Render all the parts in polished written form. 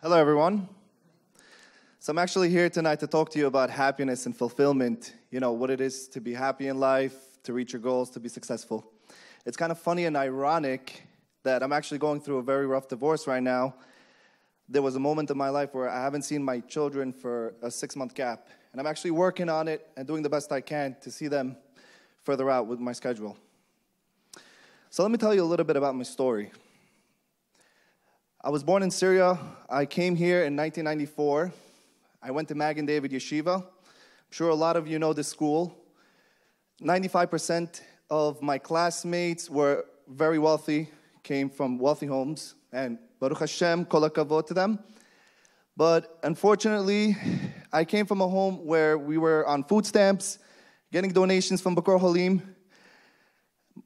Hello, everyone. So I'm actually here tonight to talk to you about happiness and fulfillment. You know, what it is to be happy in life, to reach your goals, to be successful. It's kind of funny and ironic that I'm actually going through a very rough divorce right now. There was a moment in my life where I haven't seen my children for a 6-month gap. And I'm actually working on it and doing the best I can to see them further out with my schedule. So let me tell you a little bit about my story. I was born in Syria. I came here in 1994. I went to Magen David Yeshiva. I'm sure a lot of you know this school. 95% of my classmates were very wealthy, came from wealthy homes, and Baruch Hashem, kol hakavod to them. But unfortunately, I came from a home where we were on food stamps, getting donations from B'kor Halim.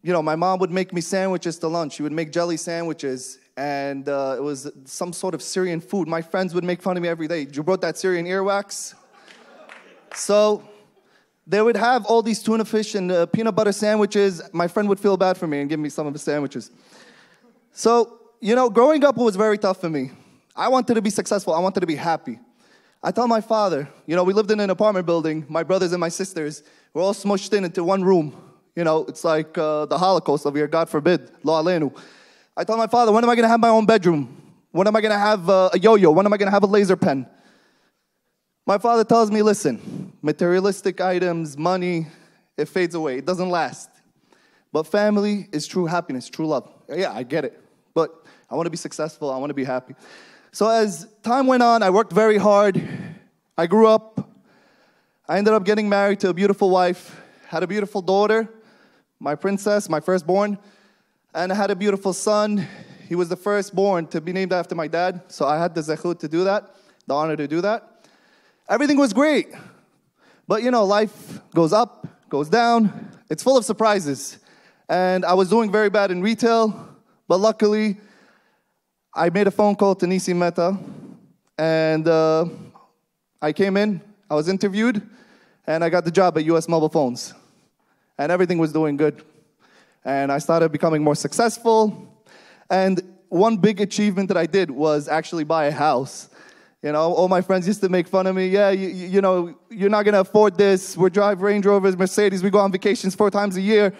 You know, my mom would make me sandwiches to lunch. She would make jelly sandwiches, and it was some sort of Syrian food. My friends would make fun of me every day. You brought that Syrian earwax? So they would have all these tuna fish and peanut butter sandwiches. My friend would feel bad for me and give me some of the sandwiches. So, you know, growing up was very tough for me. I wanted to be successful. I wanted to be happy. I told my father, you know, we lived in an apartment building. My brothers and my sisters were all smushed into one room. You know, it's like the Holocaust over here, God forbid, lo aleinu. I told my father, when am I going to have my own bedroom? When am I going to have a yo-yo? When am I going to have a laser pen? My father tells me, listen, materialistic items, money, it fades away. It doesn't last. But family is true happiness, true love. Yeah, I get it. But I want to be successful. I want to be happy. So as time went on, I worked very hard. I grew up. I ended up getting married to a beautiful wife. Had a beautiful daughter, my princess, my firstborn. And I had a beautiful son. He was the firstborn to be named after my dad. So I had the zechut to do that, the honor to do that. Everything was great. But, you know, life goes up, goes down. It's full of surprises. And I was doing very bad in retail. But luckily, I made a phone call to Nisi Mehta. And I came in. I was interviewed. And I got the job at US Mobile Phones. And everything was doing good. And I started becoming more successful. And one big achievement that I did was actually buy a house. You know, all my friends used to make fun of me. Yeah, you know, you're not going to afford this. We drive Range Rovers, Mercedes. We go on vacations 4 times a year.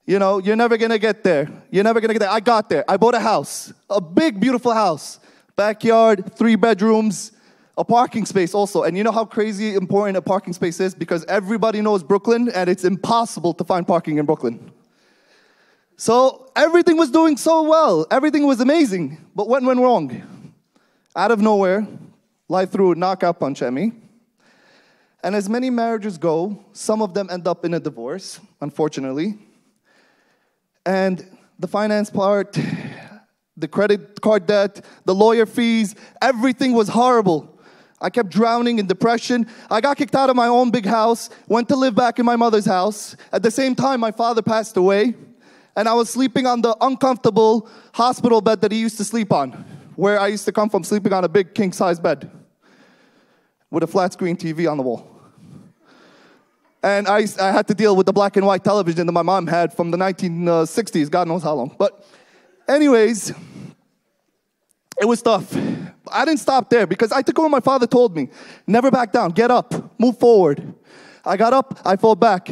You know, you're never going to get there. You're never going to get there. I got there. I bought a house. A big, beautiful house. Backyard, 3 bedrooms. A parking space also. And you know how crazy important a parking space is? Because everybody knows Brooklyn, and it's impossible to find parking in Brooklyn. So everything was doing so well. Everything was amazing. But what went wrong? Out of nowhere, life threw a knockout punch at me. And as many marriages go, some of them end up in a divorce, unfortunately. And the finance part, the credit card debt, the lawyer fees, everything was horrible. I kept drowning in depression. I got kicked out of my own big house, went to live back in my mother's house. At the same time, my father passed away. And I was sleeping on the uncomfortable hospital bed that he used to sleep on, where I used to come from, sleeping on a big king-size bed with a flat-screen TV on the wall. And I had to deal with the black and white television that my mom had from the 1960s, God knows how long. But anyways, it was tough. I didn't stop there because I took what my father told me. Never back down. Get up. Move forward. I got up. I fell back.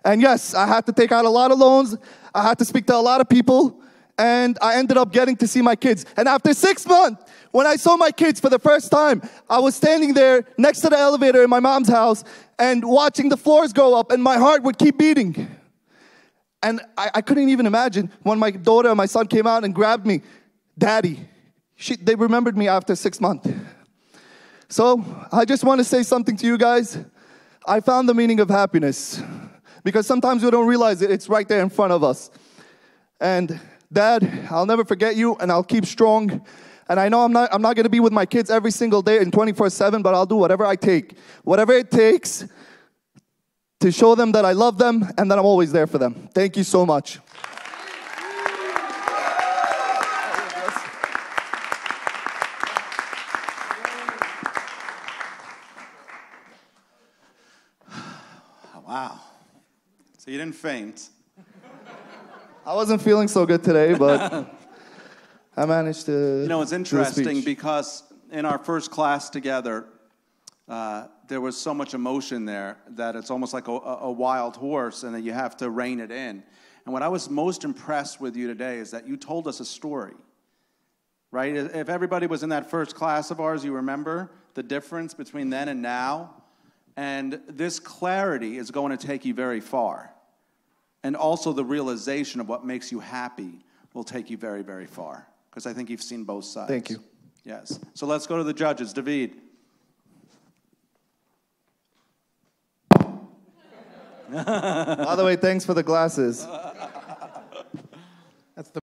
And yes, I had to take out a lot of loans. I had to speak to a lot of people. And I ended up getting to see my kids. And after 6 months, when I saw my kids for the first time, I was standing there next to the elevator in my mom's house and watching the floors go up, and my heart would keep beating. And I couldn't even imagine when my daughter and my son came out and grabbed me. Daddy. They remembered me after 6 months. So I just want to say something to you guys. I found the meaning of happiness. Because sometimes we don't realize it. It's right there in front of us. And Dad, I'll never forget you, and I'll keep strong. And I know I'm not going to be with my kids every single day and 24/7, but I'll do whatever it takes to show them that I love them and that I'm always there for them. Thank you so much. Wow. So you didn't faint. I wasn't feeling so good today, but I managed to. You know, it's interesting because in our first class together, there was so much emotion there that it's almost like a wild horse, and that you have to rein it in. And what I was most impressed with you today is that you told us a story, right? If everybody was in that first class of ours, you remember the difference between then and now. And this clarity is going to take you very far. And also the realization of what makes you happy will take you very, very far. Because I think you've seen both sides. Thank you. Yes. So let's go to the judges. David. By the way, thanks for the glasses.